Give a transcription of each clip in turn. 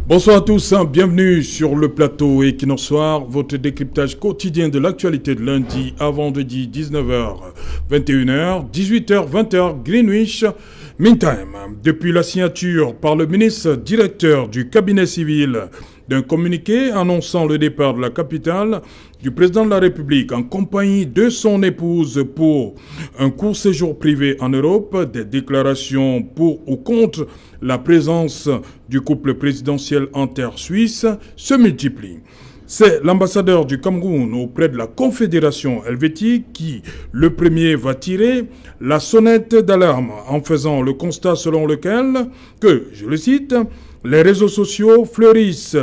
Bonsoir à tous, bienvenue sur le plateau Equinox Soir, votre décryptage quotidien de l'actualité de lundi à vendredi 19h, 21h, 18h, 20h, Greenwich Mean Time. Depuis la signature par le ministre directeur du cabinet civil d'un communiqué annonçant le départ de la capitale du président de la République en compagnie de son épouse pour un court séjour privé en Europe, des déclarations pour ou contre la présence du couple présidentiel en terre suisse se multiplient. C'est l'ambassadeur du Cameroun auprès de la Confédération helvétique qui, le premier, va tirer la sonnette d'alarme en faisant le constat selon lequel que, je le cite, les réseaux sociaux fleurissent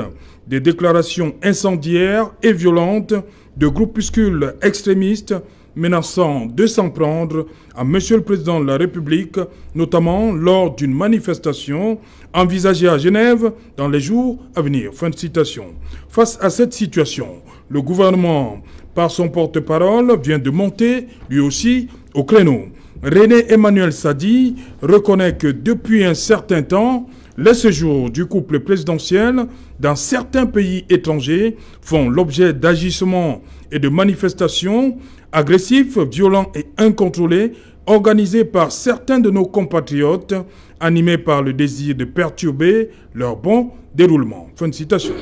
des déclarations incendiaires et violentes de groupuscules extrémistes menaçant de s'en prendre à Monsieur le Président de la République, notamment lors d'une manifestation envisagée à Genève dans les jours à venir. Fin de citation. Face à cette situation, le gouvernement, par son porte-parole, vient de monter, lui aussi, au créneau. René Emmanuel Sadi reconnaît que depuis un certain temps, les séjours du couple présidentiel dans certains pays étrangers font l'objet d'agissements et de manifestations agressifs, violents et incontrôlés organisés par certains de nos compatriotes animés par le désir de perturber leur bon déroulement. Fin de citation.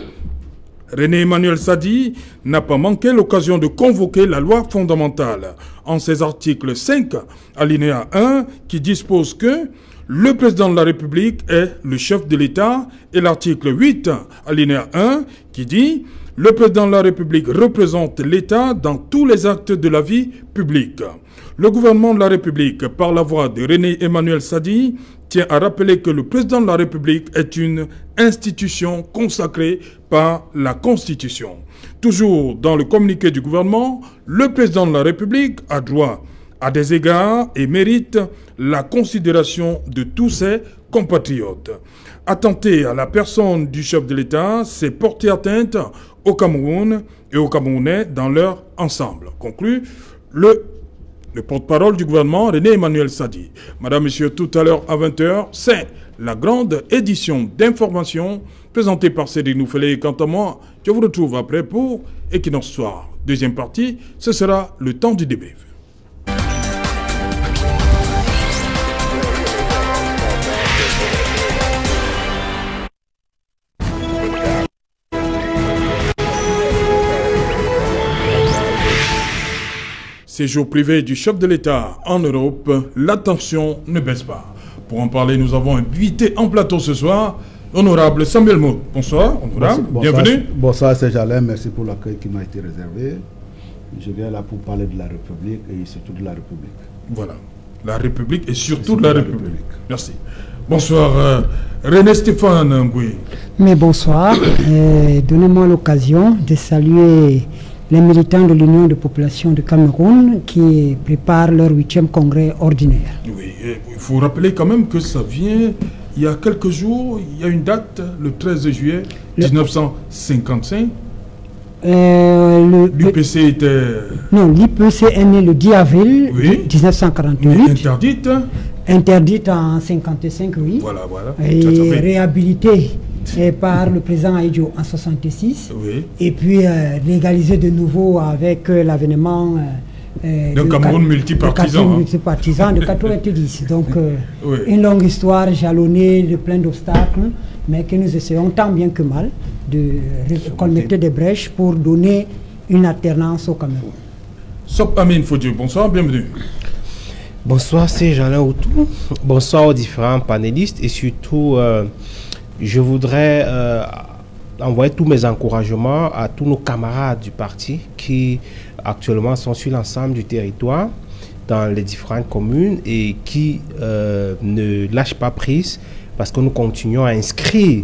René Emmanuel Sadi n'a pas manqué l'occasion de convoquer la loi fondamentale en ses articles 5, alinéa 1, qui dispose que le président de la République est le chef de l'État, et l'article 8, alinéa 1, qui dit « Le président de la République représente l'État dans tous les actes de la vie publique ». Le gouvernement de la République, par la voix de René Emmanuel Sadi, tient à rappeler que le président de la République est une institution consacrée par la Constitution. Toujours dans le communiqué du gouvernement, le président de la République a droit à des égards et mérite la considération de tous ses compatriotes. Attenter à la personne du chef de l'État, c'est porter atteinte au Cameroun et aux Camerounais dans leur ensemble. Conclut le porte-parole du gouvernement, René Emmanuel Sadi. Madame, Monsieur, tout à l'heure à 20h, c'est la grande édition d'information présentée par Cédric Noufélé. Quant à moi, je vous retrouve après pour Equinox Soir. Deuxième partie, ce sera le temps du débrief. Séjour privé du chef de l'État en Europe, la tension ne baisse pas. Pour en parler, nous avons invité en plateau ce soir l'honorable Samuel Mout. Bonsoir, honorable, bienvenue. Bonsoir, c'est Jalin, merci pour l'accueil qui m'a été réservé. Je viens là pour parler de la République et surtout de la République. Voilà, la République et surtout de la République. Merci. Bonsoir, René Stéphane Ngoué. Mais bonsoir, donnez-moi l'occasion de saluer les militants de l'Union de population de Cameroun qui préparent leur 8e congrès ordinaire. Oui, il faut rappeler quand même que ça vient il y a quelques jours, il y a une date, le 13 juillet 1955. L'UPC était... Non, l'UPC est né le 10 avril 1948. Mais interdite. Interdite en 1955, oui. Voilà. Et réhabilitée par le président Aïdjo en 1966. Oui. Et puis légalisée de nouveau avec l'avènement d'un Cameroun multipartisan. Multipartisan de 1990. Donc, une longue histoire jalonnée de plein d'obstacles, mais que nous essayons tant bien que mal de reconnaître des brèches pour donner une alternance au Cameroun. Sop Amin Fodjo, bonsoir, bienvenue. Bonsoir, c'est Jean-Alain Outou. Bonsoir aux différents panélistes et surtout, je voudrais envoyer tous mes encouragements à tous nos camarades du parti qui actuellement sont sur l'ensemble du territoire, dans les différentes communes et qui ne lâchent pas prise parce que nous continuons à inscrire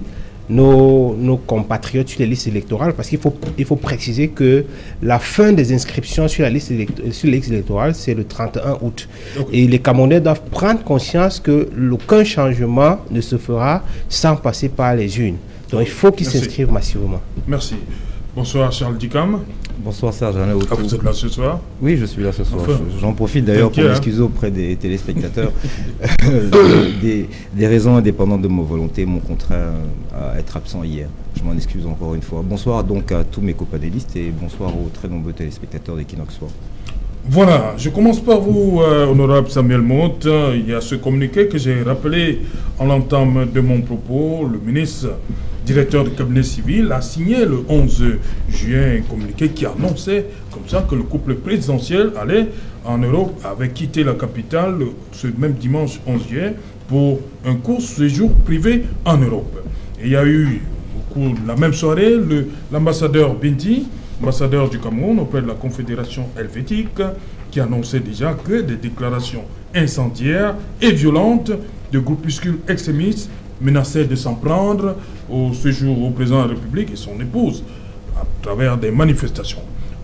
nos compatriotes sur les listes électorales, parce qu'il faut préciser que la fin des inscriptions sur la liste électorale, c'est le 31 août. Et les Camerounais doivent prendre conscience qu'aucun changement ne se fera sans passer par les urnes. Donc il faut qu'ils s'inscrivent massivement. Merci. Bonsoir Charles Dicam. Bonsoir Serge. Vous êtes là ce soir? Oui, je suis là ce soir. Enfin, j'en profite d'ailleurs pour m'excuser auprès des téléspectateurs. des raisons indépendantes de ma volonté m'ont contraint à être absent hier. Je m'en excuse encore une fois. Bonsoir donc à tous mes copanélistes et bonsoir aux très nombreux téléspectateurs d'Equinox Soir. Voilà, je commence par vous, honorable Samuel Motte. Il y a ce communiqué que j'ai rappelé en l'entame de mon propos. Le ministre directeur du cabinet civil a signé le 11 juin un communiqué qui annonçait comme ça que le couple présidentiel allait en Europe, avait quitté la capitale ce même dimanche 11 juillet pour un court séjour privé en Europe. Et il y a eu au cours de la même soirée l'ambassadeur Binti, ambassadeur du Cameroun auprès de la Confédération helvétique, qui annonçait déjà que des déclarations incendiaires et violentes de groupuscules extrémistes menaçaient de s'en prendre au séjour au président de la République et son épouse à travers des manifestations.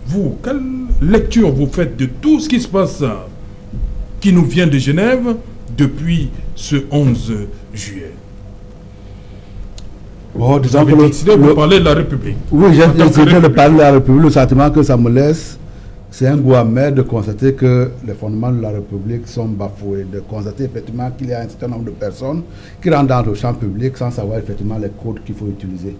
Vous, quelle lecture vous faites de tout ce qui se passe, qui nous vient de Genève depuis ce 11 juillet? Bon, vous avez décidé de parler de la République. Oui, j'ai décidé de parler de la République. Le sentiment que ça me laisse, c'est un goût amer de constater que les fondements de la République sont bafoués, de constater effectivement qu'il y a un certain nombre de personnes qui rentrent dans le champ public sans savoir effectivement les codes qu'il faut utiliser.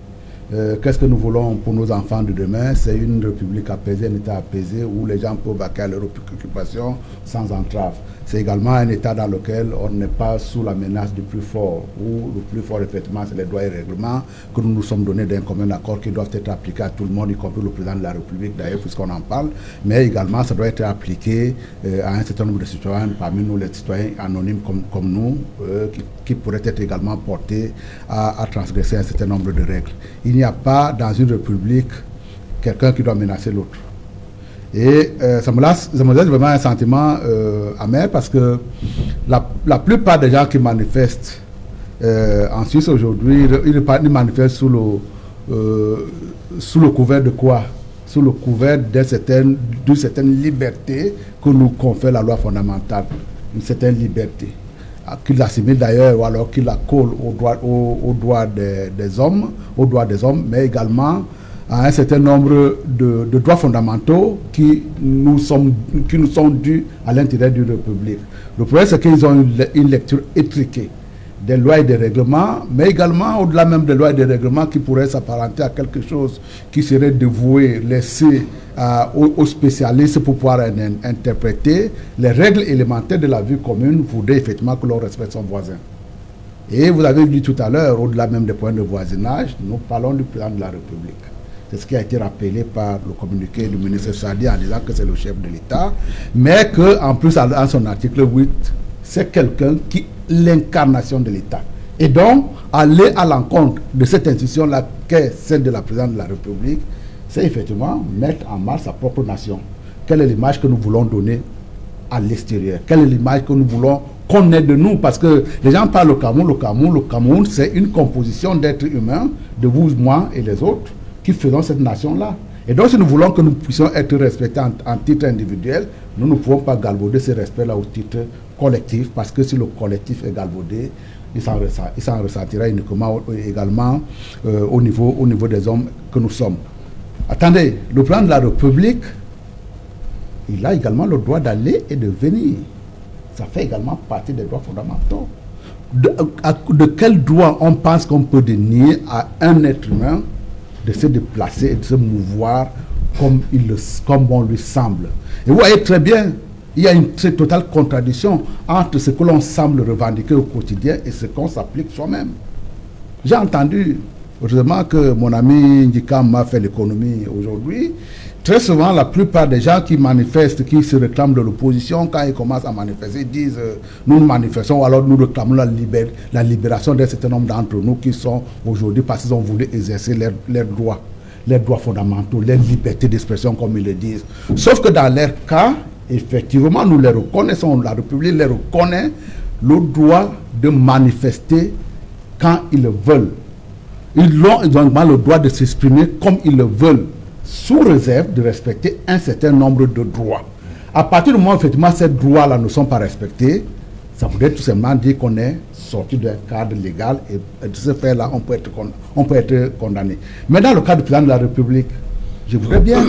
Qu'est-ce que nous voulons pour nos enfants de demain? C'est une République apaisée, un État apaisé où les gens peuvent vaquer à leurs préoccupations sans entrave. C'est également un État dans lequel on n'est pas sous la menace du plus fort, où le plus fort, effectivement, c'est les droits et règlements que nous nous sommes donnés d'un commun accord qui doivent être appliqués à tout le monde, y compris le président de la République, d'ailleurs, puisqu'on en parle. Mais également, ça doit être appliqué à un certain nombre de citoyens, parmi nous, les citoyens anonymes comme nous, qui pourraient être également portés à transgresser un certain nombre de règles. Il n'y a pas, dans une République, quelqu'un qui doit menacer l'autre. Et ça me laisse vraiment un sentiment amer parce que la plupart des gens qui manifestent en Suisse aujourd'hui, ils manifestent sous le couvert de quoi? Sous le couvert d'une certaine liberté que nous confère la loi fondamentale. Une certaine liberté. Qu'ils l'assimilent d'ailleurs ou alors qu'ils la collent aux droits des hommes, mais également à un certain nombre de droits fondamentaux qui nous sont dus à l'intérieur d'une République. Le problème, c'est qu'ils ont une lecture étriquée des lois et des règlements, mais également au-delà même des lois et des règlements qui pourraient s'apparenter à quelque chose qui serait dévoué, laissé aux spécialistes pour pouvoir interpréter les règles élémentaires de la vie commune, voudraient effectivement que l'on respecte son voisin. Et vous avez dit tout à l'heure, au-delà même des points de voisinage, nous parlons du président de la République. C'est ce qui a été rappelé par le communiqué du ministre Sadi en disant que c'est le chef de l'État, mais qu'en plus, en son article 8, c'est quelqu'un qui est l'incarnation de l'État. Et donc, aller à l'encontre de cette institution-là, qu'est celle de la présidente de la République, c'est effectivement mettre en marche sa propre nation. Quelle est l'image que nous voulons donner à l'extérieur? Quelle est l'image que nous voulons qu'on ait de nous? Parce que les gens parlent au Cameroun. Le Cameroun, c'est une composition d'êtres humains, de vous, moi et les autres, qui faisons cette nation-là. Et donc, si nous voulons que nous puissions être respectés en titre individuel, nous ne pouvons pas galvauder ce respect-là au titre collectif, parce que si le collectif est galvaudé, il s'en ressentira uniquement également au niveau des hommes que nous sommes. Attendez, le président de la République, il a également le droit d'aller et de venir. Ça fait également partie des droits fondamentaux. De quel droit on pense qu'on peut dénier à un être humain de se déplacer et de se mouvoir comme bon lui semble? Et vous voyez très bien, il y a une très totale contradiction entre ce que l'on semble revendiquer au quotidien et ce qu'on s'applique soi-même. J'ai entendu, heureusement que mon ami Ndikam m'a fait l'économie aujourd'hui, très souvent la plupart des gens qui manifestent, qui se réclament de l'opposition, quand ils commencent à manifester, ils disent nous manifestons, ou alors nous réclamons la libération d'un certain nombre d'entre nous qui sont aujourd'hui parce qu'ils ont voulu exercer leurs droits fondamentaux, leur liberté d'expression comme ils le disent. Sauf que dans leur cas, effectivement, nous les reconnaissons, la République les reconnaît le droit de manifester quand ils le veulent. Ils ont le droit de s'exprimer comme ils le veulent, sous réserve de respecter un certain nombre de droits. À partir du moment où effectivement ces droits-là ne sont pas respectés, ça voudrait tout simplement dire qu'on est sorti d'un cadre légal et de ce fait-là, on peut être condamné. Mais dans le cas du président de la République, Je voudrais bien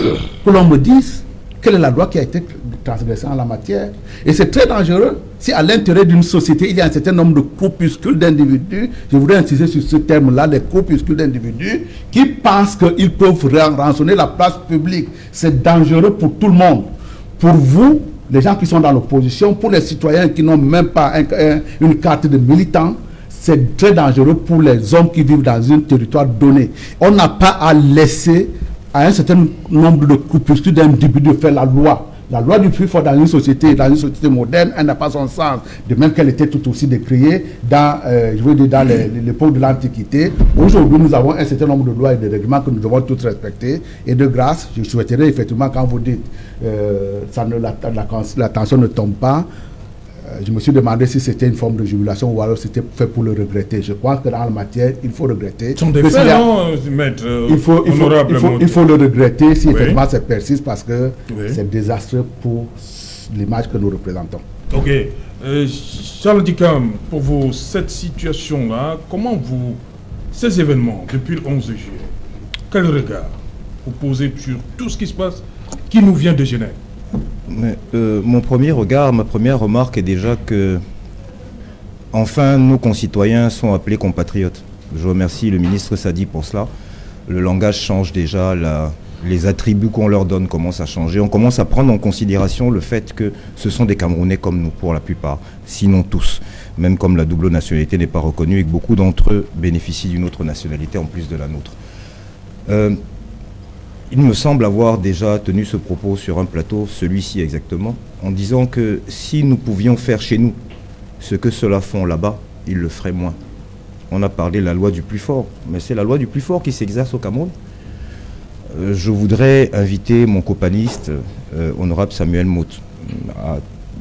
que l'on me dise quelle est la loi qui a été transgressée en la matière. Et c'est très dangereux. Si à l'intérieur d'une société, il y a un certain nombre de groupuscules d'individus, je voudrais insister sur ce terme-là, les groupuscules d'individus, qui pensent qu'ils peuvent rançonner la place publique. C'est dangereux pour tout le monde. Pour vous, les gens qui sont dans l'opposition, pour les citoyens qui n'ont même pas une carte de militant, c'est très dangereux pour les hommes qui vivent dans un territoire donné. On n'a pas à laisser à un certain nombre de groupuscules d'individus faire la loi. La loi du plus fort dans une société moderne, elle n'a pas son sens. De même qu'elle était tout aussi décriée dans, dans l'époque de l'Antiquité. Aujourd'hui, nous avons un certain nombre de lois et de règlements que nous devons tous respecter. Et de grâce, je souhaiterais effectivement, quand vous dites la tension ne tombe pas, je me suis demandé si c'était une forme de jubilation ou alors c'était fait pour le regretter. Je crois que dans la matière, il faut regretter. Ce sont des faits, non, maître? Il faut le regretter si effectivement ça persiste parce que c'est désastreux pour l'image que nous représentons. Ok. Charles Dicam, pour vous, cette situation-là, comment vous... Ces événements, depuis le 11 juillet, quel regard vous posez sur tout ce qui se passe, qui nous vient de Genève? Mais, mon premier regard, ma première remarque est déjà que, enfin, nos concitoyens sont appelés compatriotes. Je remercie le ministre Sadi pour cela. Le langage change déjà, les attributs qu'on leur donne commencent à changer. On commence à prendre en considération le fait que ce sont des Camerounais comme nous, pour la plupart, sinon tous. Même comme la double nationalité n'est pas reconnue et que beaucoup d'entre eux bénéficient d'une autre nationalité en plus de la nôtre. Il me semble avoir déjà tenu ce propos sur un plateau, celui-ci exactement, en disant que si nous pouvions faire chez nous ce que ceux-là font là-bas, ils le feraient moins. On a parlé de la loi du plus fort, mais c'est la loi du plus fort qui s'exerce au Cameroun. Je voudrais inviter mon copaniste, honorable Samuel Mout,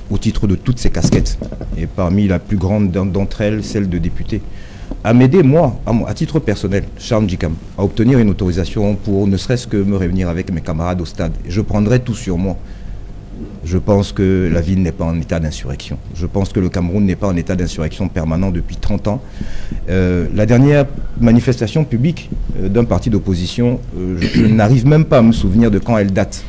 au titre de toutes ses casquettes, et parmi la plus grande d'entre elles, celle de député, à m'aider, moi, à titre personnel, Charles Dicam, à obtenir une autorisation pour ne serait-ce que me réunir avec mes camarades au stade. Je prendrai tout sur moi. Je pense que la ville n'est pas en état d'insurrection. Je pense que le Cameroun n'est pas en état d'insurrection permanent depuis 30 ans. La dernière manifestation publique d'un parti d'opposition, je n'arrive même pas à me souvenir de quand elle date.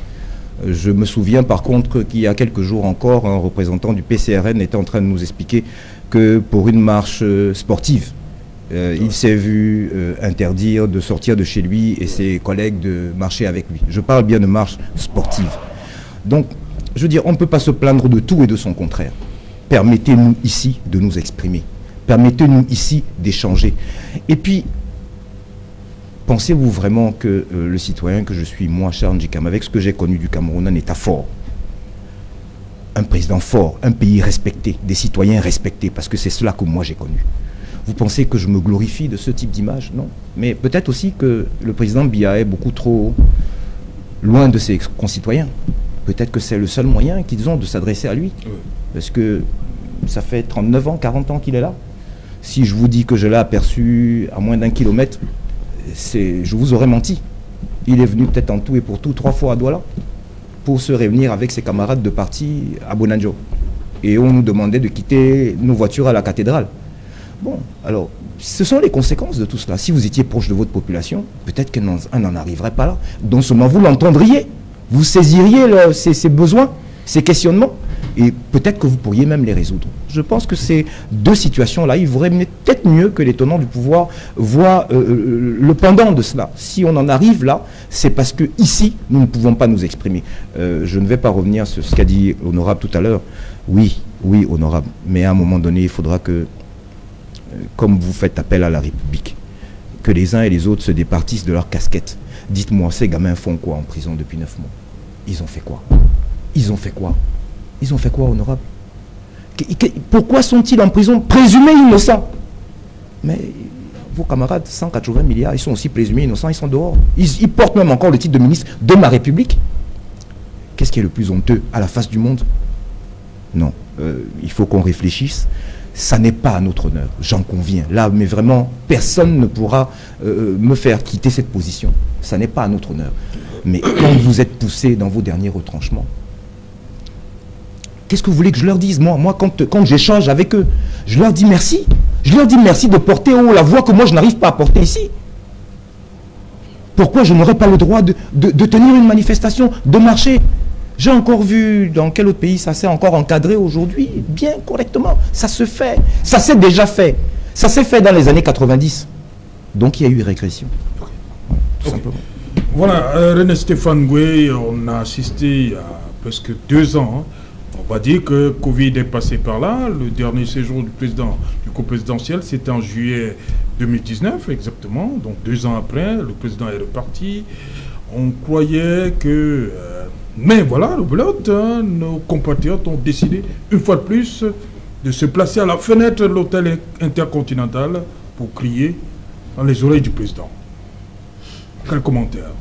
Je me souviens par contre qu'il y a quelques jours encore, un représentant du PCRN était en train de nous expliquer que pour une marche sportive, il s'est vu interdire de sortir de chez lui et ses collègues de marcher avec lui. Je parle bien de marche sportive. Donc, je veux dire, on ne peut pas se plaindre de tout et de son contraire. Permettez-nous ici de nous exprimer. Permettez-nous ici d'échanger. Et puis, pensez-vous vraiment que le citoyen que je suis, moi, Charles Dicam, avec ce que j'ai connu du Cameroun, un État fort, un président fort, un pays respecté, des citoyens respectés, parce que c'est cela que moi j'ai connu. Vous pensez que je me glorifie de ce type d'image? Non. Mais peut-être aussi que le président Biya est beaucoup trop loin de ses concitoyens. Peut-être que c'est le seul moyen qu'ils ont de s'adresser à lui. Parce que ça fait 39 ans, 40 ans qu'il est là. Si je vous dis que je l'ai aperçu à moins d'1 kilomètre, je vous aurais menti. Il est venu peut-être en tout et pour tout 3 fois à Douala pour se réunir avec ses camarades de parti à Bonanjo. Et on nous demandait de quitter nos voitures à la cathédrale. Bon, alors, ce sont les conséquences de tout cela. Si vous étiez proche de votre population, peut-être qu'on n'en arriverait pas là. Donc seulement vous l'entendriez. Vous saisiriez ces besoins, ces questionnements, et peut-être que vous pourriez même les résoudre. Je pense que ces deux situations-là, il vaudrait peut-être mieux que les tenants du pouvoir voient le pendant de cela. Si on en arrive là, c'est parce que ici, nous ne pouvons pas nous exprimer. Je ne vais pas revenir sur ce qu'a dit l'honorable tout à l'heure. Oui, oui, honorable. Mais à un moment donné, il faudra que, comme vous faites appel à la République, que les uns et les autres se départissent de leur casquette. Dites-moi, ces gamins font quoi en prison depuis 9 mois? Ils ont fait quoi? Ils ont fait quoi? Ils ont fait quoi, honorable? Pourquoi sont-ils en prison? Présumés innocents. Mais vos camarades, 180 milliards, ils sont aussi présumés innocents, ils sont dehors. Ils portent même encore le titre de ministre de ma République. Qu'est-ce qui est le plus honteux à la face du monde? Non, il faut qu'on réfléchisse. Ça n'est pas à notre honneur, j'en conviens. Là, mais vraiment, personne ne pourra me faire quitter cette position. Ça n'est pas à notre honneur. Mais quand vous êtes poussés dans vos derniers retranchements, qu'est-ce que vous voulez que je leur dise? Moi quand j'échange avec eux, je leur dis merci. Je leur dis merci de porter haut la voix que moi je n'arrive pas à porter ici. Pourquoi je n'aurais pas le droit de tenir une manifestation, de marcher? J'ai encore vu dans quel autre pays ça s'est encore encadré aujourd'hui, bien correctement. Ça se fait. Ça s'est déjà fait. Ça s'est fait dans les années 90. Donc il y a eu régression. Voilà, tout simplement. Voilà, René Stéphane Goué, on a assisté à presque 2 ans. On va dire que Covid est passé par là. Le dernier séjour du président du co-présidentiel, c'était en juillet 2019, exactement. Donc 2 ans après, le président est reparti. On croyait que... mais voilà, le bloc, nos compatriotes ont décidé, une fois de plus, de se placer à la fenêtre de l'hôtel intercontinental pour crier dans les oreilles du président. Quel commentaire?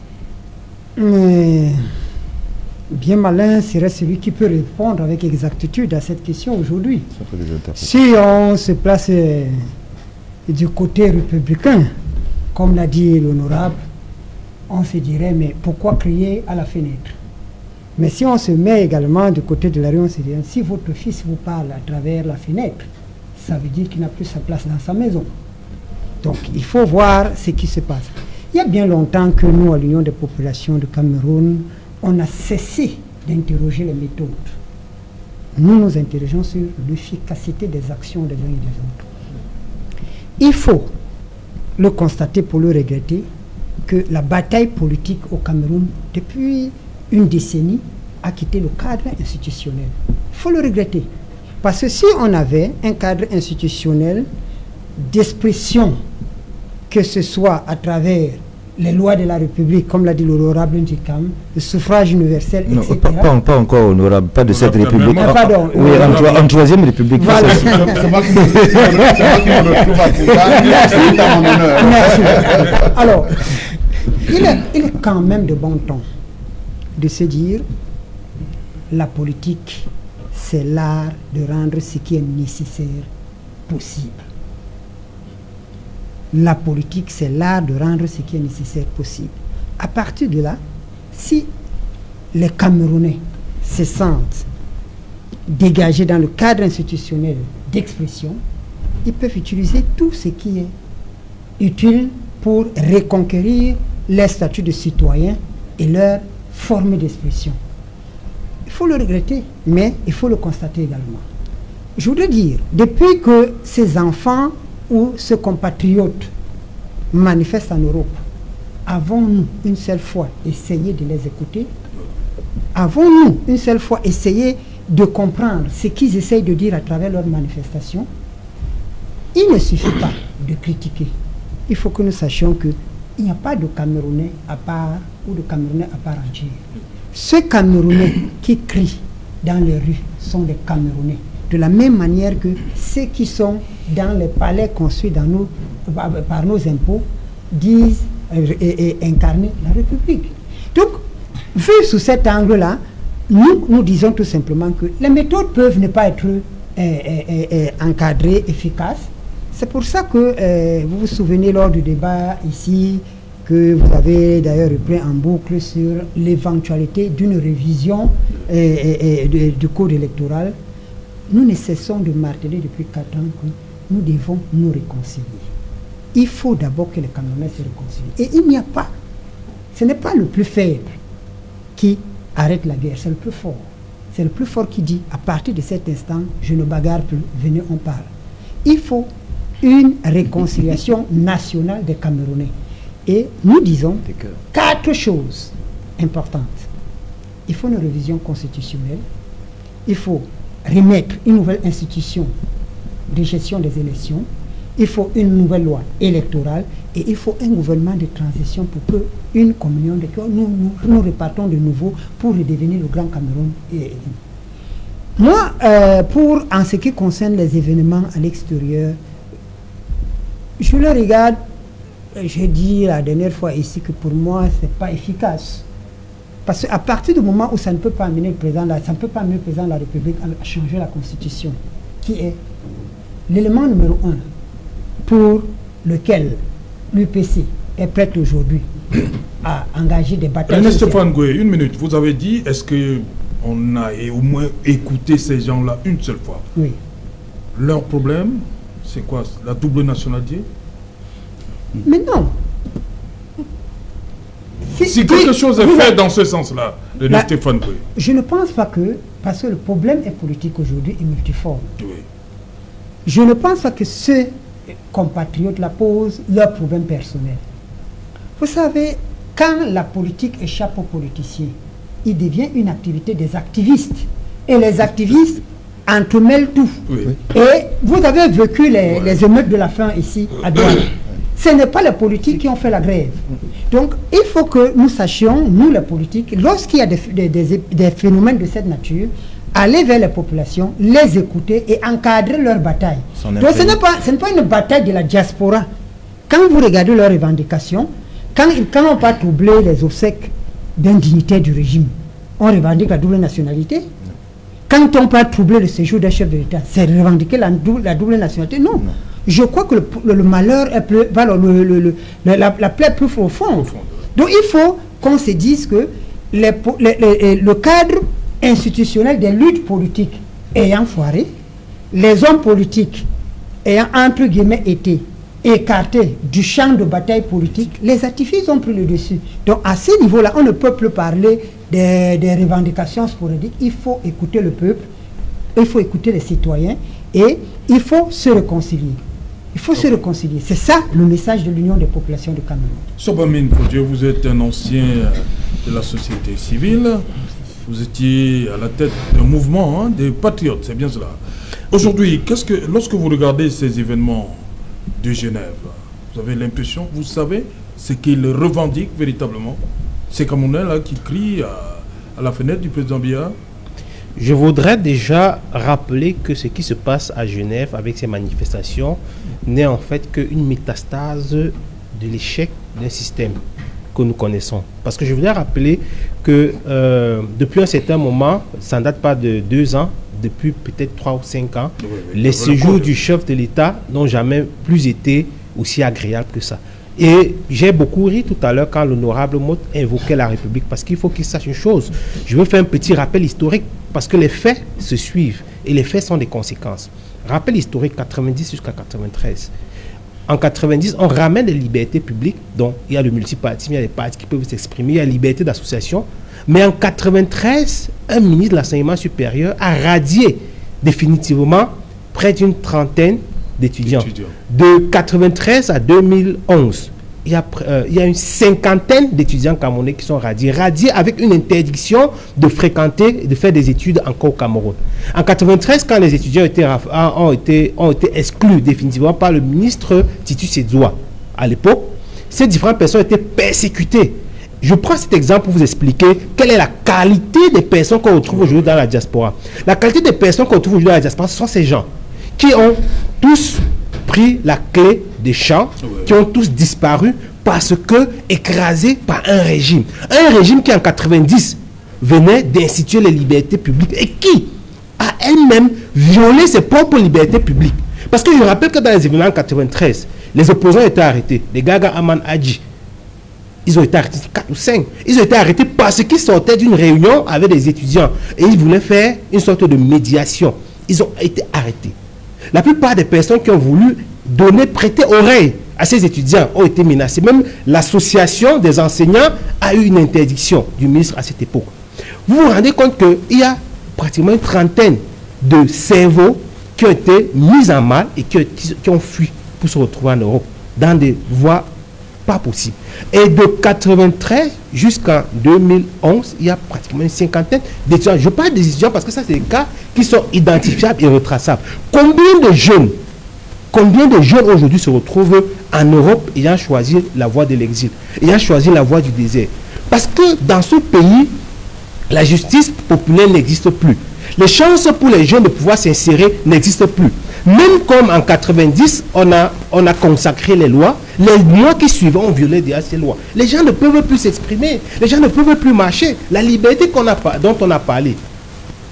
Bien malin serait celui qui peut répondre avec exactitude à cette question aujourd'hui. Si on se place du côté républicain, comme l'a dit l'honorable, on se dirait, mais pourquoi crier à la fenêtre? Mais si on se met également du côté de la rue, on se dirait, si votre fils vous parle à travers la fenêtre, ça veut dire qu'il n'a plus sa place dans sa maison. Donc il faut voir ce qui se passe. Il y a bien longtemps que nous, à l'Union des populations du Cameroun, on a cessé d'interroger les méthodes. Nous nous interrogeons sur l'efficacité des actions des uns et des autres. Il faut le constater pour le regretter que la bataille politique au Cameroun, depuis une décennie, a quitté le cadre institutionnel. Il faut le regretter. Parce que si on avait un cadre institutionnel d'expression, que ce soit à travers les lois de la République, comme l'a dit l'honorable Ndjikam, le suffrage universel, non, etc. Pas encore honorable, pas de cette République. Ah, pardon. Oui, en troisième République. Voilà. C'est moi qui me retrouve à Cuba. Merci. Alors, il est quand même de bon ton de se dire la politique, c'est l'art de rendre ce qui est nécessaire possible. La politique, c'est l'art de rendre ce qui est nécessaire possible. À partir de là, si les Camerounais se sentent dégagés dans le cadre institutionnel d'expression, ils peuvent utiliser tout ce qui est utile pour reconquérir leur statut de citoyen et leur forme d'expression. Il faut le regretter, mais il faut le constater également. Je voudrais dire, depuis que ces enfants ou ce compatriote manifeste en Europe, avons-nous une seule fois essayé de les écouter? Avons-nous une seule fois essayé de comprendre ce qu'ils essayent de dire à travers leurs manifestations? Il ne suffit pas de critiquer. Il faut que nous sachions qu'il n'y a pas de Camerounais à part ou de Camerounais à part entière. Ceux Camerounais qui crient dans les rues sont des Camerounais. De la même manière que ceux qui sont dans les palais construits dans par nos impôts disent et incarner la République. Donc, vu sous cet angle-là, nous disons tout simplement que les méthodes peuvent ne pas être encadrées, efficaces. C'est pour ça que vous vous souvenez lors du débat ici, que vous avez d'ailleurs repris en boucle sur l'éventualité d'une révision du code électoral. Nous ne cessons de marteler depuis 4 ans que nous devons nous réconcilier. Il faut d'abord que les Camerounais se réconcilient. Et il n'y a pas, ce n'est pas le plus faible qui arrête la guerre, c'est le plus fort. C'est le plus fort qui dit, à partir de cet instant, je ne bagarre plus, venez, on parle. Il faut une réconciliation nationale des Camerounais. Et nous disons 4 choses importantes. Il faut une révision constitutionnelle. Il faut remettre une nouvelle institution de gestion des élections. Il faut une nouvelle loi électorale. Et il faut un gouvernement de transition pour que une communion de cœur, nous repartons de nouveau pour redevenir le Grand Cameroun. Moi, en ce qui concerne les événements à l'extérieur, je le regarde. J'ai dit la dernière fois ici que pour moi, ce n'est pas efficace. Parce qu'à partir du moment où ça ne peut pas amener le président de la République à changer la Constitution, qui est l'élément numéro 1 pour lequel l'UPC est prête aujourd'hui à engager des batailles. Ernest Stéphane Goué, 1 minute. Vous avez dit, est-ce qu'on a au moins écouté ces gens-là une seule fois? Oui. Leur problème, c'est quoi? La double nationalité? Mais non. Si quelque chose est fait dans ce sens-là, de Stéphane Boué. Je ne pense pas que, parce que le problème est politique aujourd'hui et multiforme. Oui. Je ne pense pas que ceux compatriotes-là posent leurs problèmes personnels. Vous savez, quand la politique échappe aux politiciens, il devient une activité des activistes. Et les activistes entremêlent tout. Oui. Et vous avez vécu les émeutes de la faim ici, à Douala. Ce n'est pas les politiques qui ont fait la grève. Donc, il faut que nous sachions, nous les politiques, lorsqu'il y a des phénomènes de cette nature, aller vers les populations, les écouter et encadrer leur bataille. Donc, ce n'est pas une bataille de la diaspora. Quand vous regardez leurs revendications, quand on pas troubler les obsèques d'un dignitaire du régime, on revendique la double nationalité. Quand on peut troubler le séjour d'un chef de l'État, c'est revendiquer la double nationalité. Non. Je crois que le malheur est plus, la plaie plus profonde. Donc il faut qu'on se dise que le cadre institutionnel des luttes politiques ayant foiré, les hommes politiques ayant entre guillemets été écartés du champ de bataille politique, les activistes ont pris le dessus. Donc à ce niveau-là, on ne peut plus parler des revendications sporadiques. Il faut écouter le peuple, il faut écouter les citoyens et il faut se réconcilier. Il faut se réconcilier. C'est ça le message de l'Union des populations du Cameroun. Sobamine Fodje, vous êtes un ancien de la société civile. Vous étiez à la tête d'un mouvement des patriotes, c'est bien cela. Aujourd'hui, lorsque vous regardez ces événements de Genève, vous avez l'impression, vous savez, ce qu'ils revendiquent véritablement? Ces Camerounais-là qui crient à la fenêtre du président Biya? Je voudrais déjà rappeler que ce qui se passe à Genève avec ces manifestations n'est en fait qu'une métastase de l'échec d'un système que nous connaissons. Parce que je voudrais rappeler que depuis un certain moment, ça ne date pas de 2 ans, depuis peut-être 3 ou 5 ans, les séjours du chef de l'État n'ont jamais plus été aussi agréables que ça. Et j'ai beaucoup ri tout à l'heure quand l'honorable Motte invoquait la République, parce qu'il faut qu'il sache une chose. Je veux faire un petit rappel historique, parce que les faits se suivent, et les faits sont des conséquences. Rappel historique, 90 jusqu'à 93. En 90, on ramène les libertés publiques, donc il y a le multipartisme, il y a les partis qui peuvent s'exprimer, il y a la liberté d'association. Mais en 93, un ministre de l'enseignement supérieur a radié définitivement près d'une trentaine d'étudiants. De 93 à 2011, il y a une cinquantaine d'étudiants camerounais qui sont radiés avec une interdiction de fréquenter et de faire des études encore au Cameroun. En 93, quand les étudiants ont été exclus définitivement par le ministre Titus Edzoua, à l'époque, ces différentes personnes étaient persécutées. Je prends cet exemple pour vous expliquer quelle est la qualité des personnes qu'on retrouve aujourd'hui dans la diaspora. La qualité des personnes qu'on retrouve aujourd'hui dans la diaspora, ce sont ces gens qui ont tous pris la clé des champs, qui ont tous disparu parce que écrasés par un régime. Un régime qui en 90 venait d'instituer les libertés publiques et qui a elle-même violé ses propres libertés publiques. Parce que je rappelle que dans les événements en 93, les opposants étaient arrêtés. Les Gaga Aman Hadji, ils ont été arrêtés 4 ou 5. Ils ont été arrêtés parce qu'ils sortaient d'une réunion avec des étudiants et ils voulaient faire une sorte de médiation. Ils ont été arrêtés. La plupart des personnes qui ont voulu prêter oreille à ces étudiants ont été menacées. Même l'association des enseignants a eu une interdiction du ministre à cette époque. Vous vous rendez compte qu'il y a pratiquement une trentaine de cerveaux qui ont été mis en mal et qui ont fui pour se retrouver en Europe dans des voies pas possibles. Et de 93 jusqu'en 2011, il y a pratiquement une cinquantaine d'étudiants. Je parle des étudiants parce que ça, c'est des cas qui sont identifiables et retraçables. Combien de jeunes aujourd'hui se retrouvent en Europe ayant choisi la voie de l'exil, ayant choisi la voie du désert? Parce que dans ce pays, la justice populaire n'existe plus. Les chances pour les jeunes de pouvoir s'insérer n'existent plus. Même comme en 90, on a consacré les lois, les mois qui suivent ont violé déjà ces lois. Les gens ne peuvent plus s'exprimer, les gens ne peuvent plus marcher. La liberté dont on a parlé,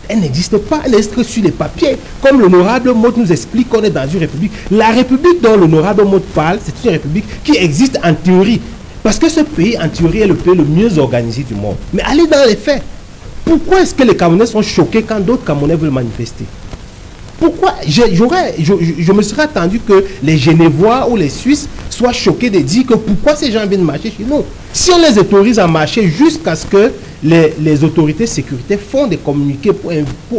elle n'existe pas, elle est sur les papiers. Comme l'honorable Motte nous explique qu'on est dans une république. La république dont l'honorable Motte parle, c'est une république qui existe en théorie. Parce que ce pays, en théorie, est le pays le mieux organisé du monde. Mais allez dans les faits. Pourquoi est-ce que les Camerounais sont choqués quand d'autres Camerounais veulent manifester? Pourquoi je me serais attendu que les Genevois ou les Suisses soient choqués de dire que pourquoi ces gens viennent marcher chez nous. Si on les autorise à marcher jusqu'à ce que les autorités de sécurité font des communiqués pour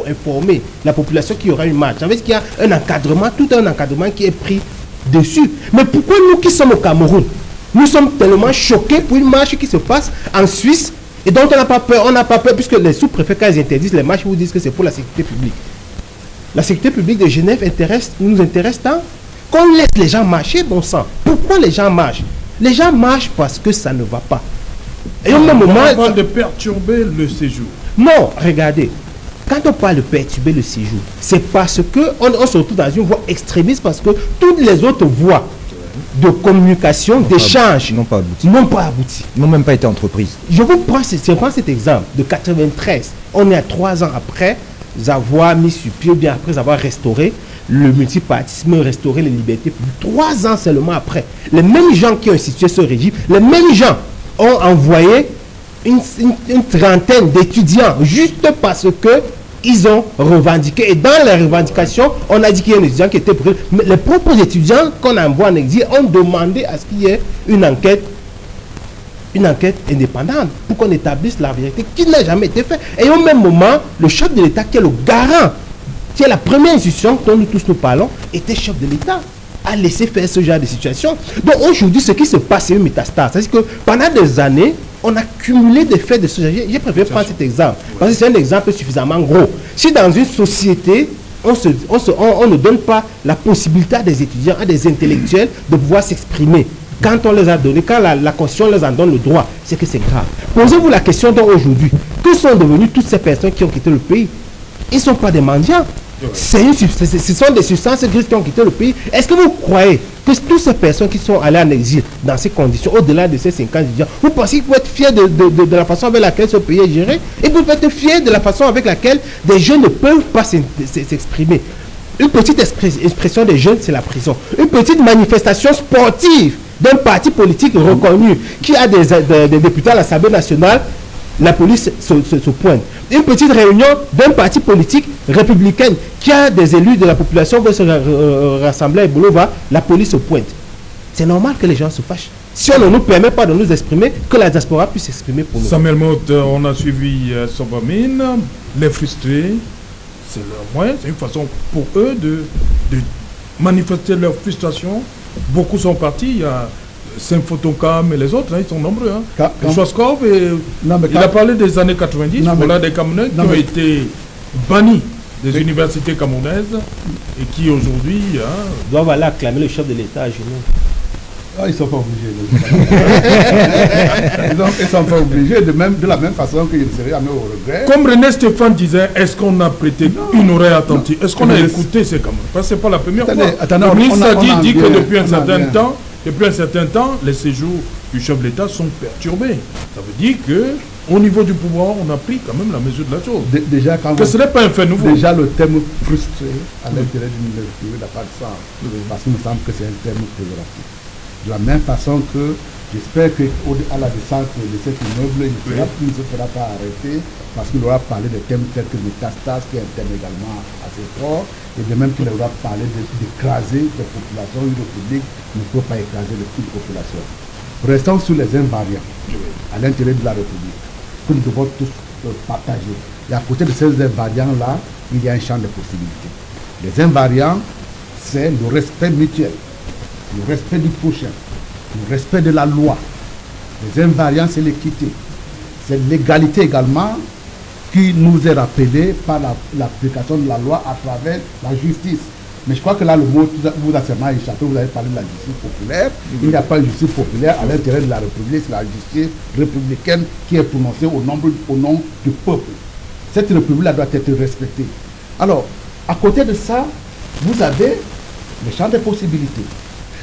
informer la population qu'il y aura une marche. Ça veut dire qu'il y a un encadrement, tout un encadrement qui est pris dessus. Mais pourquoi nous qui sommes au Cameroun, nous sommes tellement choqués pour une marche qui se passe en Suisse et dont on n'a pas peur, puisque les sous-préfets, quand ils interdisent les marches, ils vous disent que c'est pour la sécurité publique. La sécurité publique de Genève nous intéresse tant qu'on laisse les gens marcher, bon sang. Pourquoi les gens marchent? Les gens marchent parce que ça ne va pas. Et au même moment, on parle de perturber le séjour. Non, regardez. Quand on parle de perturber le séjour, c'est parce qu'on se retrouve dans une voie extrémiste, parce que toutes les autres voies de communication, d'échange n'ont pas abouti. N'ont même pas été entreprises. Je prends cet exemple de 93. On est à 3 ans après avoir mis sur pied, bien après avoir restauré le multipartisme, restauré les libertés publiques. 3 ans seulement après. Les mêmes gens qui ont institué ce régime, les mêmes gens ont envoyé une trentaine d'étudiants juste parce que ils ont revendiqué. Et dans les revendications, on a dit qu'il y a un étudiant qui était brûlé. Mais les propres étudiants qu'on envoie en exil ont demandé à ce qu'il y ait une enquête indépendante pour qu'on établisse la vérité qui n'a jamais été faite. Et au même moment, le chef de l'État, qui est le garant, qui est la première institution dont nous tous nous parlons, était chef de l'État, a laissé faire ce genre de situation. Donc aujourd'hui, ce qui se passe, c'est une métastase. C'est-à-dire que pendant des années, on a cumulé des faits de ce genre. J'ai préféré prendre cet exemple, parce que c'est un exemple suffisamment gros. Si dans une société, on ne donne pas la possibilité à des étudiants, à des intellectuels de pouvoir s'exprimer, quand on les a donné, quand la Constitution les en donne le droit, c'est que c'est grave. Posez-vous la question d'aujourd'hui. Que sont devenues toutes ces personnes qui ont quitté le pays? Ils ne sont pas des mendiants. Ce sont des substances grises qui ont quitté le pays. Est-ce que vous croyez que toutes ces personnes qui sont allées en exil dans ces conditions, au-delà de ces 50 étudiants, vous pensez qu'il faut être fier de la façon avec laquelle ce pays est géré? Et vous pouvez être fier de la façon avec laquelle des jeunes ne peuvent pas s'exprimer. Une petite expression des jeunes, c'est la prison. Une petite manifestation sportive d'un parti politique reconnu qui a des députés à l'Assemblée nationale, la police se pointe. Une petite réunion d'un parti politique républicain qui a des élus de la population qui se rassembler à Bolova, la police se pointe. C'est normal que les gens se fâchent. Si on ne nous permet pas de nous exprimer, que la diaspora puisse s'exprimer pour nous. Samuel Motte, on a suivi Sobamine, les frustrés, c'est leur moyen, c'est une façon pour eux de manifester leur frustration. Beaucoup sont partis, il y a Saint-Photocam et les autres, ils sont nombreux. Schwarzkopf, il a parlé des années 90, voilà des Camerounais qui ont été bannis des universités camerounaises et qui aujourd'hui doivent aller acclamer le chef de l'État à genoux. Ils ne sont pas obligés. Ils ne sont pas obligés, de la même façon que je ne serais jamais au regret. Comme René Stéphane disait, est-ce qu'on a prêté une oreille attentive? Est-ce qu'on a écouté ces Camerounais? Parce que ce n'est pas la première fois. Le ministre a dit que depuis un certain temps, les séjours du chef de l'État sont perturbés. Ça veut dire qu'au niveau du pouvoir, on a pris quand même la mesure de la chose. Déjà, ce n'est pas un fait nouveau. Déjà, le terme frustré à l'intérieur d'une université n'a pas de sens. Parce qu'il me semble que c'est un terme péjoratif. De la même façon que j'espère qu'à la descente de cet immeuble, il ne se fera pas arrêter parce qu'il aura parlé de thèmes tels que métastase, qui est un thème également assez fort, et de même qu'il aura parlé d'écraser des populations. Une république ne peut pas écraser une population. Restons sur les invariants à l'intérieur de la République, que nous devons tous partager. Et à côté de ces invariants-là, il y a un champ de possibilités. Les invariants, c'est le respect mutuel, le respect du prochain, le respect de la loi. Les invariants, c'est l'équité. C'est l'égalité également qui nous est rappelée par l'application de la loi à travers la justice. Mais je crois que là, le mot vous a seulement échappé. Vous avez parlé de la justice populaire. Il n'y a pas de justice populaire à l'intérieur de la République. C'est la justice républicaine qui est prononcée au nom du peuple. Cette République-là doit être respectée. Alors, à côté de ça, vous avez le champ des possibilités.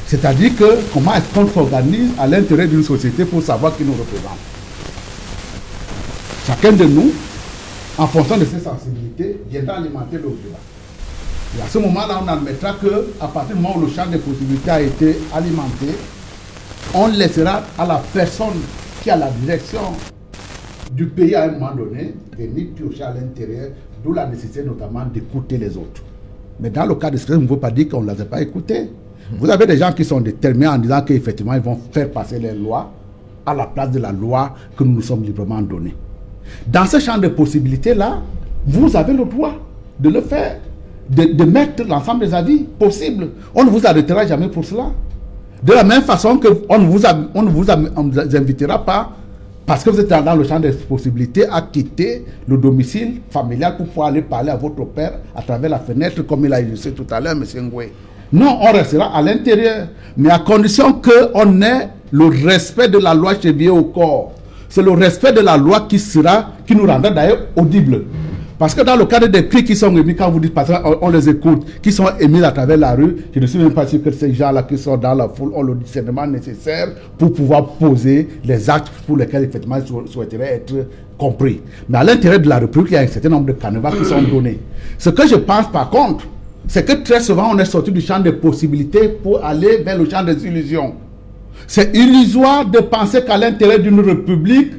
C'est-à-dire que comment est-ce qu'on s'organise à l'intérieur d'une société pour savoir qui nous représente. Chacun de nous, en fonction de ses sensibilités, viendra alimenter le débat. Et à ce moment-là, on admettra qu'à partir du moment où le champ des possibilités a été alimenté, on laissera à la personne qui a la direction du pays à un moment donné venir piocher à l'intérieur, d'où la nécessité notamment d'écouter les autres. Mais dans le cas de ce on ne veut pas dire qu'on ne les a pas écoutés. Vous avez des gens qui sont déterminés en disant qu'effectivement, ils vont faire passer les lois à la place de la loi que nous nous sommes librement donnée. Dans ce champ de possibilités-là, vous avez le droit de le faire, de mettre l'ensemble des avis possibles. On ne vous arrêtera jamais pour cela. De la même façon qu'on ne vous invitera pas, parce que vous êtes dans le champ des possibilités, à quitter le domicile familial pour pouvoir aller parler à votre père à travers la fenêtre, comme il a illustré tout à l'heure, M. Ngoué. Non, on restera à l'intérieur, mais à condition qu'on ait le respect de la loi chevillée au corps. C'est le respect de la loi qui nous rendra d'ailleurs audibles. Parce que dans le cadre des cris qui sont émis, quand vous dites, parce qu'on les écoute, qui sont émis à travers la rue, je ne suis même pas sûr que ces gens-là qui sont dans la foule ont le discernement nécessaire pour pouvoir poser les actes pour lesquels effectivement ils souhaiteraient être compris. Mais à l'intérieur de la République, il y a un certain nombre de canevas qui sont donnés. Ce que je pense par contre, c'est que très souvent on est sorti du champ des possibilités pour aller vers le champ des illusions. C'est illusoire de penser qu'à l'intérieur d'une république,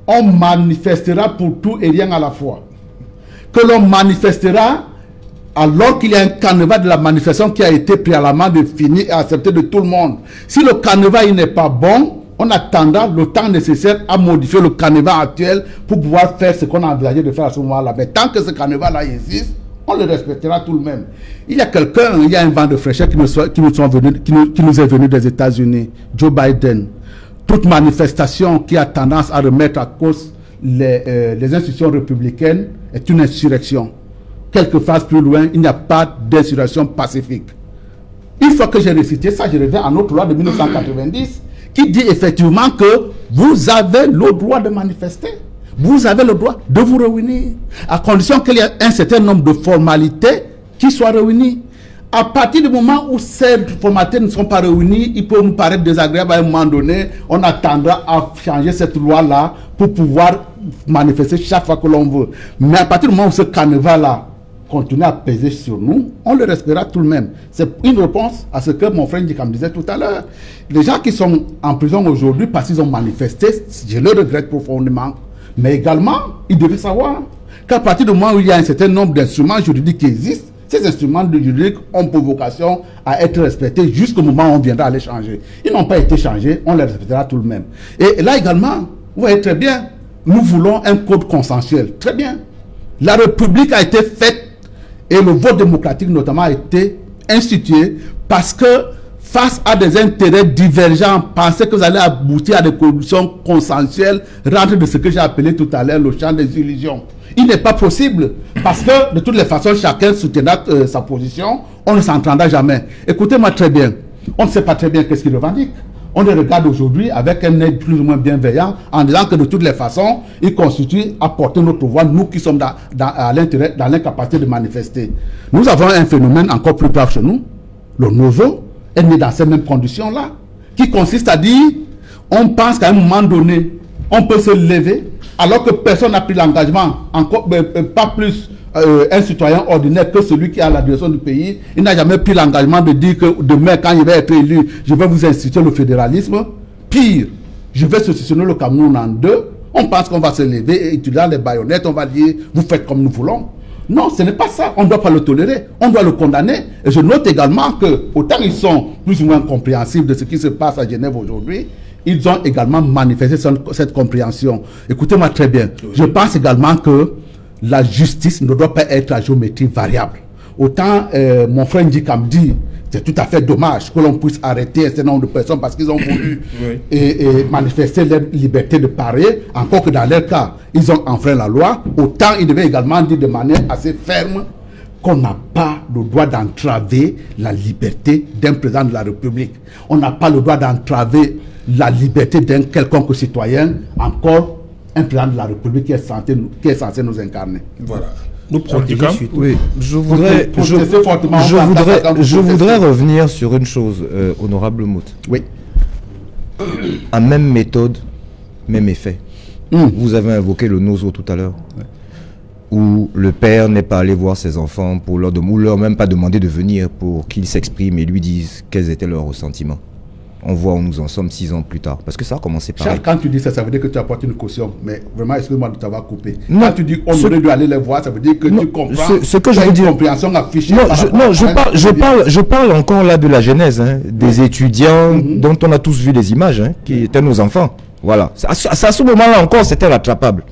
on manifestera pour tout et rien à la fois. Que l'on manifestera alors qu'il y a un canevas de la manifestation qui a été préalablement défini et accepté de tout le monde. Si le canevas n'est pas bon, on attendra le temps nécessaire à modifier le canevas actuel pour pouvoir faire ce qu'on a envisagé de faire à ce moment-là. Mais tant que ce canevas-là existe, on le respectera tout de même. Il y a un vent de fraîcheur qui nous est venu des États-Unis, Joe Biden. Toute manifestation qui a tendance à remettre à cause les institutions républicaines est une insurrection. Quelques phases plus loin, il n'y a pas d'insurrection pacifique. Une fois que j'ai récité ça, je reviens à notre loi de 1990 qui dit effectivement que vous avez le droit de manifester. Vous avez le droit de vous réunir à condition qu'il y ait un certain nombre de formalités qui soient réunies. À partir du moment où ces formalités ne sont pas réunies, il peut nous paraître désagréable à un moment donné. On attendra à changer cette loi-là pour pouvoir manifester chaque fois que l'on veut. Mais à partir du moment où ce canevas-là continue à peser sur nous, on le respectera tout de même. C'est une réponse à ce que mon frère Ndikam disait tout à l'heure. Les gens qui sont en prison aujourd'hui parce qu'ils ont manifesté, je le regrette profondément. Mais également, ils devaient savoir qu'à partir du moment où il y a un certain nombre d'instruments juridiques qui existent, ces instruments juridiques ont pour vocation à être respectés jusqu'au moment où on viendra à les changer. Ils n'ont pas été changés, on les respectera tout de même. Et là également, vous voyez très bien, nous voulons un code consensuel. Très bien. La République a été faite et le vote démocratique notamment a été institué parce que face à des intérêts divergents, pensez que vous allez aboutir à des conditions consensuelles, rentre de ce que j'ai appelé tout à l'heure le champ des illusions. Il n'est pas possible parce que de toutes les façons, chacun soutiendra sa position, on ne s'entendra jamais. Écoutez-moi très bien, on ne sait pas très bien qu'est-ce qu'il revendique. On les regarde aujourd'hui avec un œil plus ou moins bienveillant en disant que de toutes les façons, ils constituent à porter notre voix, nous qui sommes à l'intérêt, dans l'incapacité de manifester. Nous avons un phénomène encore plus grave chez nous, le nozo est né dans ces mêmes conditions-là, qui consiste à dire, on pense qu'à un moment donné, on peut se lever, alors que personne n'a pris l'engagement, encore pas plus un citoyen ordinaire que celui qui a la direction du pays. Il n'a jamais pris l'engagement de dire que demain, quand il va être élu, je vais vous instituer le fédéralisme. Pire, je vais sectionner le Cameroun en deux. On pense qu'on va se lever et utiliser les baïonnettes, on va dire, vous faites comme nous voulons. Non, ce n'est pas ça. On ne doit pas le tolérer. On doit le condamner. Et je note également que, autant ils sont plus ou moins compréhensifs de ce qui se passe à Genève aujourd'hui, ils ont également manifesté cette compréhension. Écoutez-moi très bien. Je pense également que la justice ne doit pas être à géométrie variable. Autant mon frère Ndikam dit, c'est tout à fait dommage que l'on puisse arrêter un certain nombre de personnes parce qu'ils ont voulu et manifester leur liberté de parler, encore que dans leur cas, ils ont enfreint la loi. Autant il devait également dire de manière assez ferme qu'on n'a pas le droit d'entraver la liberté d'un président de la République. On n'a pas le droit d'entraver la liberté d'un quelconque citoyen, encore un président de la République qui est censé nous incarner. Voilà. Nous protéger. Oui, je voudrais revenir sur une chose, honorable Mout. Oui. À même méthode, même effet. Vous avez invoqué le nozo tout à l'heure, où le père n'est pas allé voir ses enfants pour leur même pas demander de venir pour qu'ils s'expriment et lui disent quels étaient leurs ressentiments. On voit où nous en sommes 6 ans plus tard. Parce que ça a commencé par... Charles, quand tu dis ça, ça veut dire que tu apportes une caution. Mais vraiment, excuse-moi de t'avoir coupé. Non, quand tu dis on aurait dû aller les voir, ça veut dire que tu comprends. Ce que je veux dire... compréhension affichée. Non, je parle encore là de la genèse, hein, des étudiants dont on a tous vu les images, hein, qui étaient nos enfants. Voilà. À ce moment-là encore, c'était rattrapable.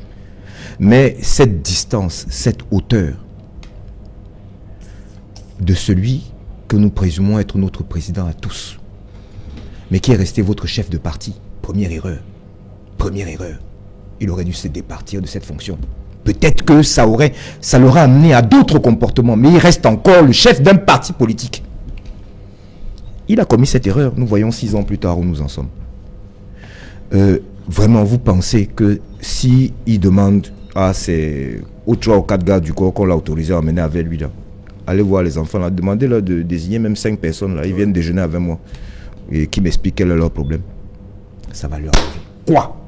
Mais cette distance, cette hauteur de celui que nous présumons être notre président à tous, mais qui est resté votre chef de parti. Première erreur. Première erreur. Il aurait dû se départir de cette fonction. Peut-être que ça l'aurait amené à d'autres comportements, mais il reste encore le chef d'un parti politique. Il a commis cette erreur. Nous voyons 6 ans plus tard où nous en sommes. Vraiment, vous pensez que si il demande à ces 3 ou 4 gars du corps qu'on l'a autorisé à emmener avec lui, là, allez voir les enfants, là, demandez-leur de désigner même 5 personnes, là, ils viennent déjeuner avec moi. Et qui m'explique quel est leur problème. Ça va leur enlever quoi?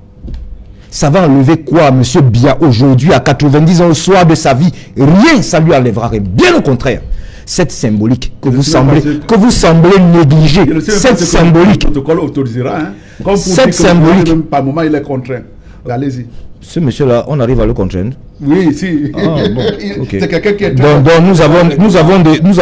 Ça va enlever quoi, M. Biya, aujourd'hui, à 90 ans, au soir de sa vie? Rien, ça lui enlèvera rien. Bien au contraire. Cette symbolique que vous semblez négliger, cette symbolique... Le protocole autorisera, hein? Comme cette symbolique... Même par moment, il est contraint. Allez-y. Ce monsieur-là, on arrive à le contraindre? Oui, si. Ah, bon, okay. C'est quelqu'un qui est... Donc nous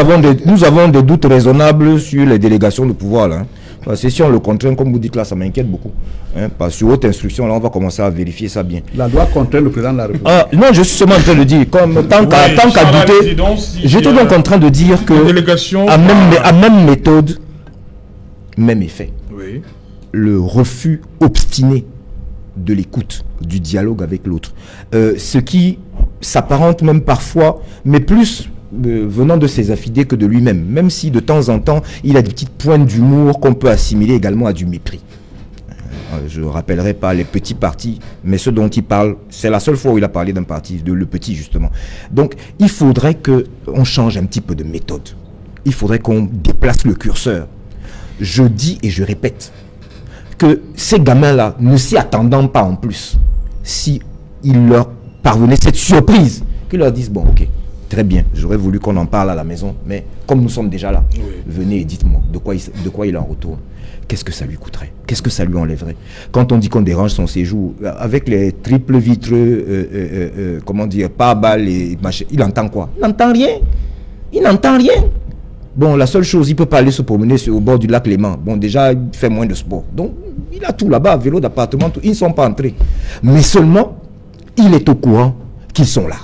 avons des doutes raisonnables sur les délégations de pouvoir, là. Hein. Parce que si on le contraint, comme vous dites là, ça m'inquiète beaucoup. Hein, parce que sur haute instruction, là, on va commencer à vérifier ça bien. La loi contraint le président de la République. Ah, non, je suis seulement en train de dire, tant qu'à douter, j'étais donc en train de dire que, à même méthode, même effet. Oui. Le refus obstiné de l'écoute, du dialogue avec l'autre. Ce qui s'apparente même parfois, mais plus venant de ses affidés que de lui-même, même si de temps en temps, il a des petites pointes d'humour qu'on peut assimiler également à du mépris. Je ne rappellerai pas les petits partis, mais ceux dont il parle, c'est la seule fois où il a parlé d'un parti, de le petit justement. Donc, il faudrait qu'on change un petit peu de méthode. Il faudrait qu'on déplace le curseur. Je dis et je répète que ces gamins-là, ne s'y attendant pas en plus, si il leur parvenait cette surprise, qu'ils leur disent, bon, ok, très bien, j'aurais voulu qu'on en parle à la maison, mais comme nous sommes déjà là, oui, venez et dites-moi de quoi il en retourne. Qu'est-ce que ça lui coûterait? Qu'est-ce que ça lui enlèverait? Quand on dit qu'on dérange son séjour, avec les triples vitres, comment dire, pare-balles et machin, il entend quoi? Il n'entend rien. Il n'entend rien. Bon, la seule chose, il ne peut pas aller se promener au bord du lac Léman. Bon, déjà, il fait moins de sport. Donc, il a tout là-bas, vélo d'appartement, tout. Ils ne sont pas entrés. Mais seulement, il est au courant qu'ils sont là.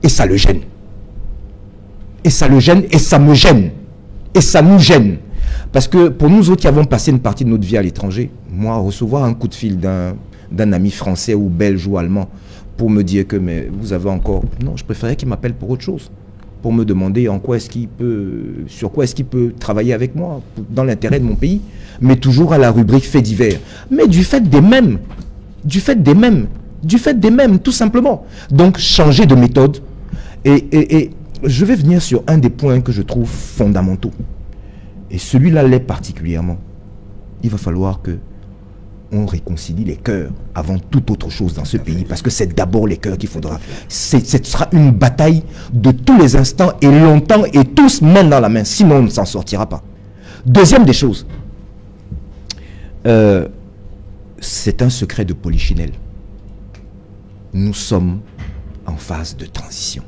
Et ça le gêne. Et ça le gêne, et ça me gêne. Et ça nous gêne. Parce que pour nous autres qui avons passé une partie de notre vie à l'étranger, moi, recevoir un coup de fil d'un ami français ou belge ou allemand pour me dire que mais vous avez encore... Non, je préférais qu'il m'appelle pour autre chose. Pour me demander sur quoi est-ce qu'il peut travailler avec moi, dans l'intérêt de mon pays, mais toujours à la rubrique faits divers. Mais du fait des mêmes, tout simplement. Donc, changer de méthode. Et je vais venir sur un des points que je trouve fondamentaux. Et celui-là l'est particulièrement. Il va falloir que on réconcilie les cœurs avant toute autre chose dans ce pays, parce que c'est d'abord les cœurs qu'il faudra. Ce sera une bataille de tous les instants et longtemps et tous main dans la main, sinon on ne s'en sortira pas. Deuxième des choses, c'est un secret de Polichinelle. Nous sommes en phase de transition.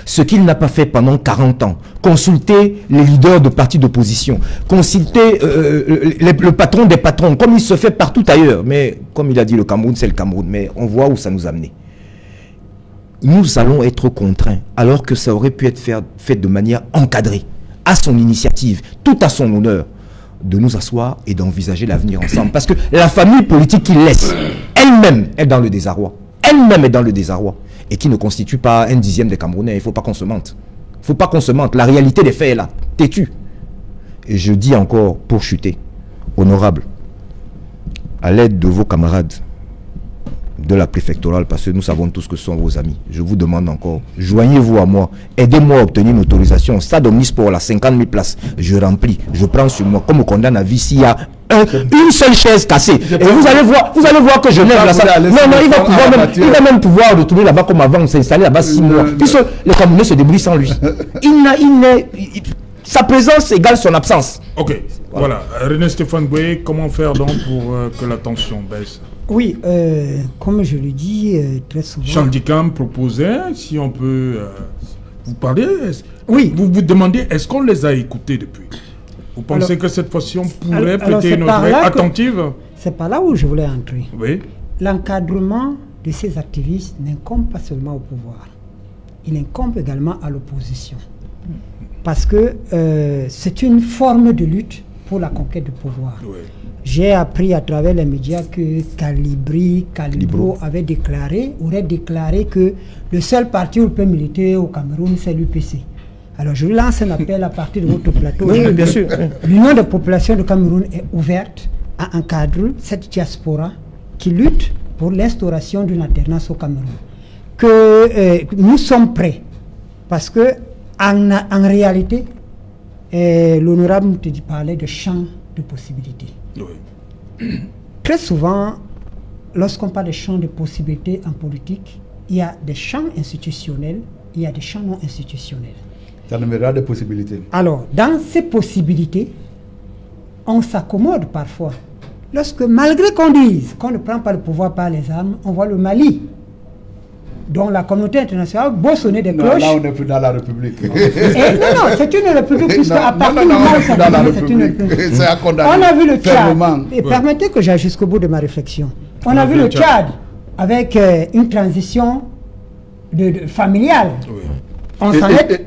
Ce qu'il n'a pas fait pendant 40 ans, consulter les leaders de partis d'opposition, consulter le patron des patrons, comme il se fait partout ailleurs. Mais comme il a dit, le Cameroun, c'est le Cameroun. Mais on voit où ça nous a amené. Nous allons être contraints, alors que ça aurait pu être fait de manière encadrée, à son initiative, tout à son honneur, de nous asseoir et d'envisager l'avenir ensemble. Parce que la famille politique qu'il laisse, elle-même est dans le désarroi. Elle-même est dans le désarroi. Et qui ne constitue pas un dixième des Camerounais. Il ne faut pas qu'on se mente. Il ne faut pas qu'on se mente. La réalité des faits est là, têtue. Et je dis encore, pour chuter, honorable, à l'aide de vos camarades de la préfectorale, parce que nous savons tous que ce sont vos amis, je vous demande encore, joignez-vous à moi, aidez-moi à obtenir une autorisation au stade omnisport, là, 50 000 places, je remplis, je prends sur moi, comme on condamne à vie, s'il y a une seule chaise cassée, et vous allez voir que je lève la salle. Non, il va même pouvoir retourner là-bas comme avant, s'installer là-bas 6 mois, puisque les Camerounais se débrouillent sans lui. Sa présence égale son absence. Ok. Voilà. René Stéphane Boué, comment faire donc pour que la tension baisse? Oui, comme je le dis très souvent... Chandicam proposait, si on peut vous parler, oui. Vous vous demandez, est-ce qu'on les a écoutés depuis? Vous pensez que cette fois-ci on pourrait prêter une oreille attentive? C'est pas là où je voulais entrer. Oui. L'encadrement de ces activistes n'incombe pas seulement au pouvoir, il incombe également à l'opposition. Parce que c'est une forme de lutte pour la conquête du pouvoir. Oui. J'ai appris à travers les médias que Calibro aurait déclaré que le seul parti où il peut militer au Cameroun, c'est l'UPC. Alors je lance un appel à partir de votre plateau. Oui, bien sûr. L'Union des populations du Cameroun est ouverte à encadrer cette diaspora qui lutte pour l'instauration d'une alternance au Cameroun. Que nous sommes prêts. Parce que en réalité, l'honorable Moutedi parlait de champ de possibilités. Oui. Très souvent, lorsqu'on parle de champs de possibilités en politique, il y a des champs institutionnels, il y a des champs non institutionnels. Ça numéra des possibilités. Alors, dans ces possibilités, on s'accommode parfois. Lorsque, malgré qu'on dise qu'on ne prend pas le pouvoir par les armes, on voit le Mali, dont la communauté internationale beau sonner des cloches. Là, on n'est plus dans la République. Non, c'est une République, puisque à partir du moment où c'est une République. On a vu le Tchad. Et permettez que j'aille jusqu'au bout de ma réflexion. On a vu le Tchad avec une transition familiale. Oui. On s'en est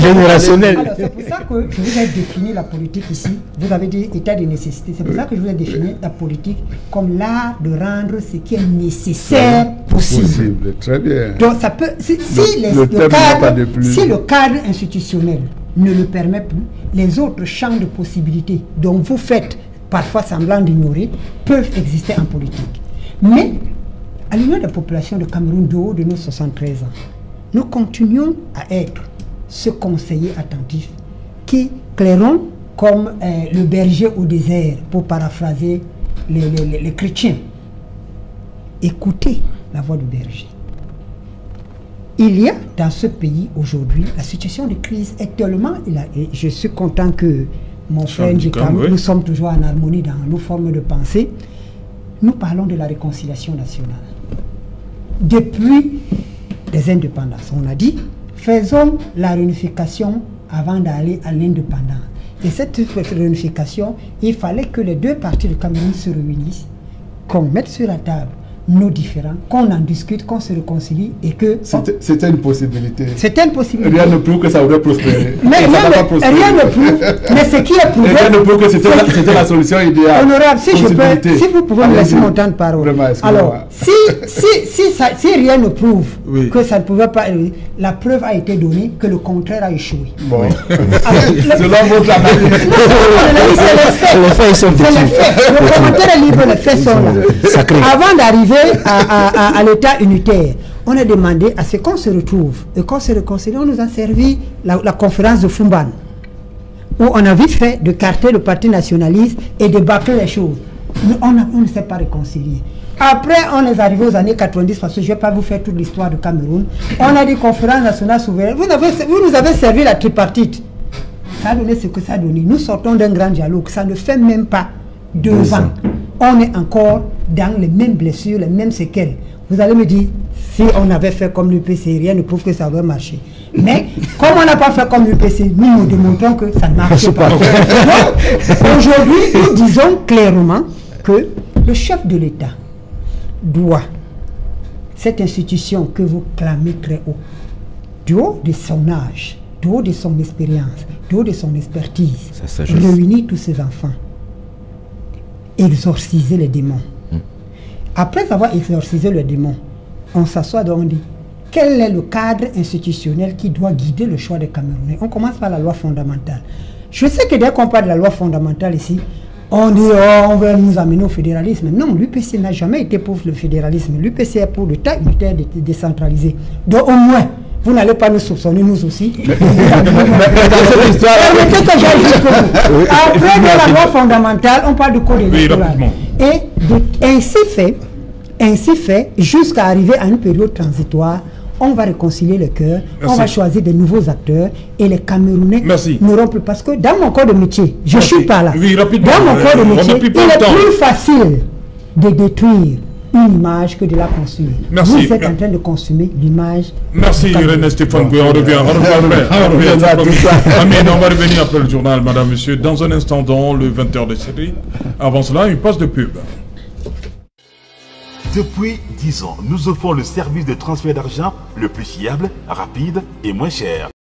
générationnel. C'est pour ça que je vous ai défini la politique ici. Vous avez dit état de nécessité. C'est pour ça que je vous ai défini la politique comme l'art de rendre ce qui est nécessaire possible. Très bien. Donc ça peut, si le cadre institutionnel ne le permet plus, les autres champs de possibilités dont vous faites parfois semblant d'ignorer, peuvent exister en politique. Mais, à l'Union des populations de Cameroun de haut de nos 73 ans, nous continuons à être ce conseiller attentif qui clairons comme le berger au désert, pour paraphraser les chrétiens. Écoutez la voix du berger. Il y a dans ce pays aujourd'hui, la situation de crise est tellement... Et je suis content que mon frère Njikam, oui. Nous sommes toujours en harmonie dans nos formes de pensée. Nous parlons de la réconciliation nationale. Depuis les indépendances, on a dit, faisons la réunification avant d'aller à l'indépendance. Et cette réunification, il fallait que les deux parties du Cameroun se réunissent, qu'on mette sur la table nos différends, qu'on en discute, qu'on se réconcilie et que... C'était une possibilité. C'était une possibilité. Rien ne prouve que ça aurait prospéré. Mais rien ne prouve, mais ce qui est prouvé... Rien ne prouve que c'était la solution idéale. Honorable, si vous pouvez me laisser mon temps de parole. Vraiment, alors, si rien ne prouve que ça ne pouvait pas... La preuve a été donnée que le contraire a échoué. Bon. Selon votre analyse. Les faits sont petits. Le commentaire est libre, les faits sont là. Avant d'arriver à l'état unitaire, on a demandé à ce qu'on se retrouve et qu'on se réconcilie. On nous a servi la conférence de Fumban, où on a vite fait de carter le parti nationaliste et de bâcler les choses. On ne s'est pas réconcilié. Après, on est arrivé aux années 90, parce que je ne vais pas vous faire toute l'histoire du Cameroun. On a dit conférence nationale souveraine. Vous nous avez servi la tripartite. Ça a donné ce que ça a donné. Nous sortons d'un grand dialogue. Ça ne fait même pas 2 ans. On est encore dans les mêmes blessures, les mêmes séquelles. Vous allez me dire, si on avait fait comme l'UPC, rien ne prouve que ça aurait marché. Mais, comme on n'a pas fait comme l'UPC, nous démontrons que ça ne marche pas. Aujourd'hui, nous disons clairement que le chef de l'État doit, cette institution que vous clamez très haut, du haut de son âge, du haut de son expérience, du haut de son expertise, réunir tous ses enfants, exorciser les démons. Après avoir exorcisé le démon, on s'assoit et on dit quel est le cadre institutionnel qui doit guider le choix des Camerounais. On commence par la loi fondamentale. Je sais que dès qu'on parle de la loi fondamentale ici, on dit on veut nous amener au fédéralisme. Non, l'UPC n'a jamais été pour le fédéralisme. L'UPC est pour l'État unitaire décentralisé. Donc au moins, vous n'allez pas nous soupçonner, nous aussi. Après, dans la loi fondamentale, on parle de code électoral. Et ainsi fait jusqu'à arriver à une période transitoire on va réconcilier les cœurs, on va choisir des nouveaux acteurs et les Camerounais n'auront plus. Parce que dans mon corps de métier, je ne suis pas là. Oui, rapidement, dans mon corps de métier, il est plus facile de détruire une image que de la construire. Vous êtes en train de consommer l'image. Merci René Stéphane Goué, on revient. On va revenir après le journal, madame, monsieur, dans un instant dans le 20h de série. Avant cela, une passe de pub. Depuis 10 ans, nous offrons le service de transfert d'argent le plus fiable, rapide et moins cher.